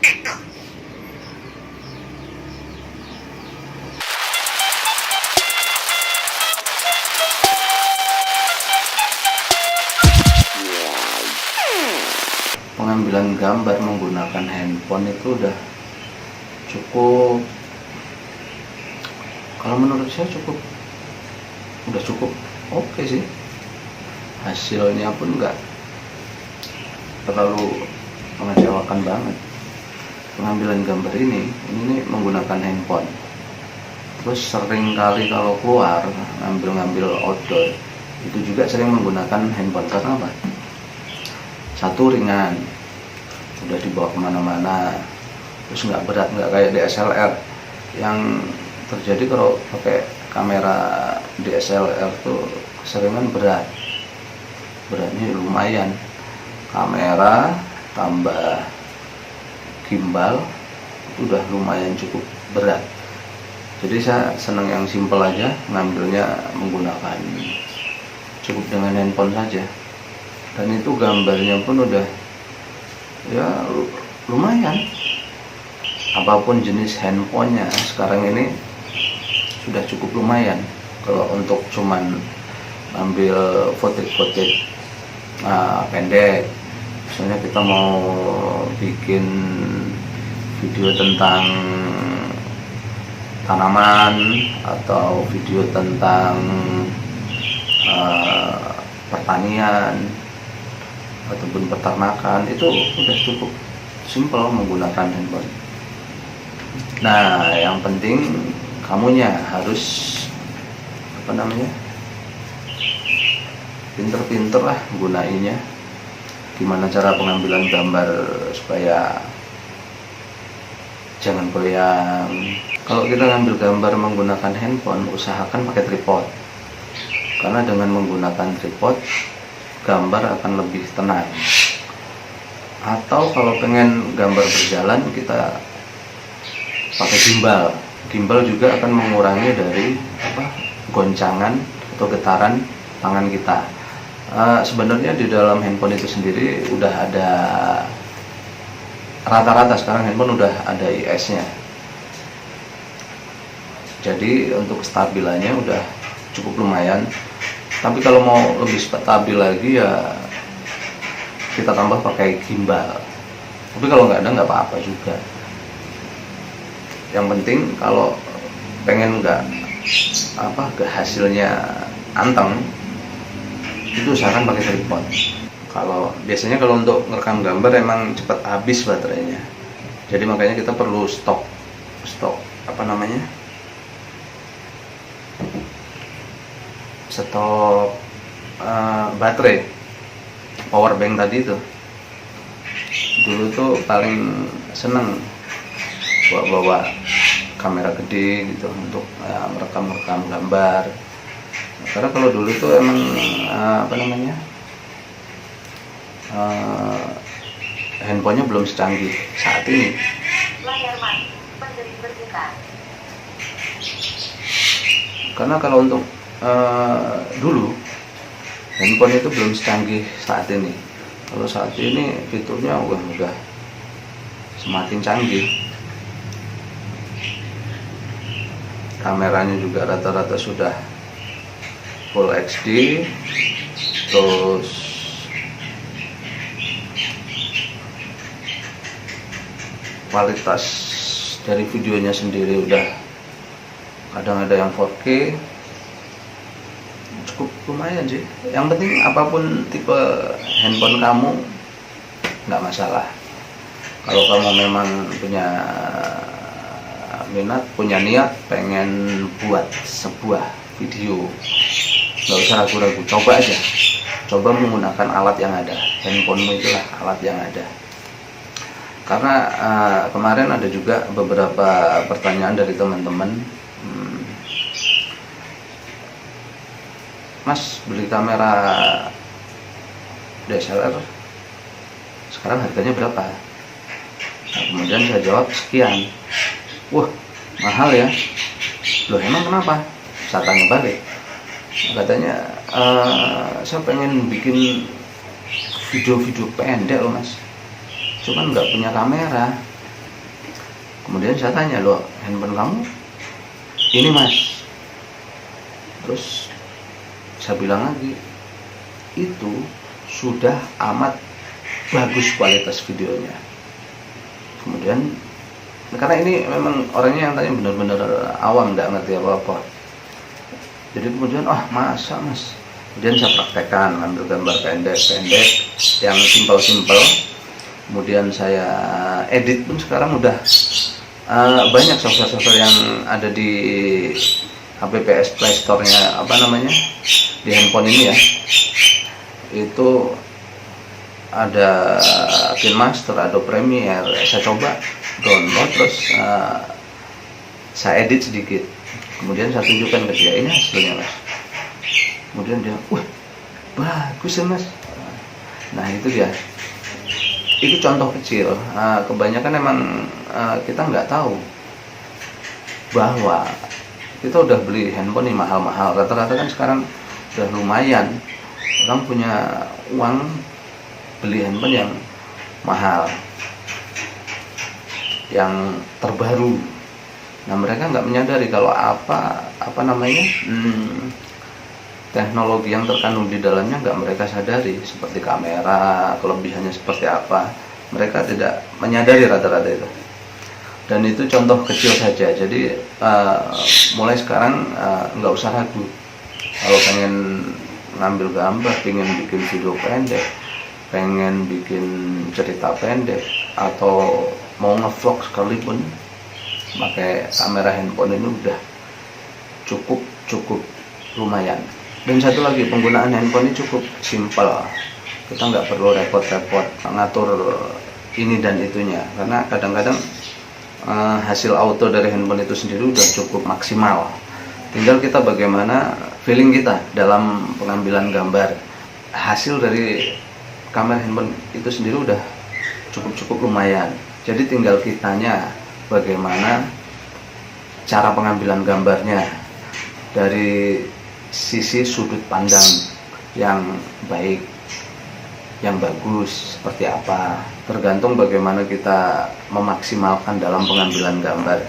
Pengambilan gambar menggunakan handphone itu udah cukup, kalau menurut saya udah cukup oke sih. Hasilnya pun nggak terlalu mengecewakan banget. Pengambilan gambar ini menggunakan handphone. Terus sering kali kalau keluar ngambil outdoor itu juga sering menggunakan handphone. Karena apa? Satu, ringan, udah dibawa kemana-mana, terus nggak berat, nggak kayak DSLR. Yang terjadi kalau pakai kamera DSLR tuh keseringan beratnya lumayan. Kamera tambah gimbal itu udah lumayan cukup berat. Jadi saya seneng yang simple aja, ngambilnya menggunakan cukup dengan handphone saja. Dan itu gambarnya pun udah ya lumayan. Apapun jenis handphonenya sekarang ini sudah cukup lumayan. Kalau untuk cuman ambil foto-foto pendek, misalnya kita mau bikin video tentang tanaman atau video tentang pertanian ataupun peternakan, itu udah cukup simple menggunakan handphone. Nah, yang penting kamunya harus pinter-pinter lah gunainnya. Gimana cara pengambilan gambar supaya jangan goyang. Kalau kita ngambil gambar menggunakan handphone, usahakan pakai tripod. Karena dengan menggunakan tripod, gambar akan lebih tenang. Atau kalau pengen gambar berjalan, kita pakai gimbal. Gimbal juga akan mengurangi dari goncangan atau getaran tangan kita. Sebenarnya di dalam handphone itu sendiri udah ada rata-rata, sekarang handphone udah ada IS-nya. Jadi untuk stabilannya udah cukup lumayan. Tapi kalau mau lebih stabil lagi ya kita tambah pakai gimbal. Tapi kalau nggak ada nggak apa-apa juga. Yang penting kalau pengen nggak hasilnya anteng, itu usahakan pakai tripod. Biasanya kalau untuk ngerekam gambar emang cepat habis baterainya. Jadi makanya kita perlu stok baterai, power bank tadi itu. Dulu tuh paling seneng bawa kamera gede gitu untuk merekam gambar. Karena kalau dulu tuh emang handphonenya belum secanggih saat ini. Karena kalau untuk dulu handphone itu belum secanggih saat ini. Kalau saat ini fiturnya udah semakin canggih. Kameranya juga rata-rata sudah Full HD, terus kualitas dari videonya sendiri udah kadang ada yang 4K, cukup lumayan sih. Yang penting apapun tipe handphone kamu nggak masalah. Kalau kamu memang punya minat, punya niat pengen buat sebuah video, nggak usah ragu-ragu, coba aja. Coba menggunakan alat yang ada. Handphonemu itulah alat yang ada. Karena kemarin ada juga beberapa pertanyaan dari teman-teman, Mas, beli kamera DSLR sekarang harganya berapa? Nah, kemudian saya jawab sekian. Wah, mahal ya. Loh, emang kenapa? Saya tanya balik. Katanya saya pengen bikin video-video pendek loh Mas, cuman nggak punya kamera. Kemudian saya tanya, loh handphone kamu ini mas? Terus saya bilang lagi, itu sudah amat bagus kualitas videonya. Kemudian karena ini memang orangnya yang tanya benar-benar awam, nggak ngerti apa-apa, jadi kemudian masa mas. Kemudian saya praktekkan ambil gambar pendek-pendek yang simpel-simpel. Kemudian saya edit pun sekarang udah banyak software-software yang ada di HPPS Play Store-nya, di handphone ini ya. Itu ada KineMaster, ada Premiere. Saya coba download, terus saya edit sedikit. Kemudian saya tunjukkan ke dia, ini hasilnya mas. Kemudian dia, wah bagus ya mas. Nah itu dia. Itu contoh kecil. Kebanyakan emang kita nggak tahu bahwa kita udah beli handphone yang mahal-mahal. Rata-rata kan sekarang udah lumayan, orang punya uang beli handphone yang mahal, yang terbaru. Nah mereka nggak menyadari kalau teknologi yang terkandung di dalamnya nggak mereka sadari, seperti kamera, kelebihannya seperti apa. Mereka tidak menyadari rata-rata itu. Dan itu contoh kecil saja. Jadi mulai sekarang nggak usah ragu. Kalau pengen ngambil gambar, pengen bikin video pendek, pengen bikin cerita pendek, atau mau ngevlog sekalipun, pakai kamera handphone ini udah cukup lumayan. Dan satu lagi, penggunaan handphone ini cukup simpel. Kita nggak perlu repot-repot ngatur ini dan itunya, karena kadang-kadang hasil auto dari handphone itu sendiri udah cukup maksimal. Tinggal kita bagaimana feeling kita dalam pengambilan gambar. Hasil dari kamera handphone itu sendiri udah cukup lumayan. Jadi tinggal kitanya bagaimana cara pengambilan gambarnya dari sisi sudut pandang yang baik, yang bagus seperti apa. Tergantung bagaimana kita memaksimalkan dalam pengambilan gambar.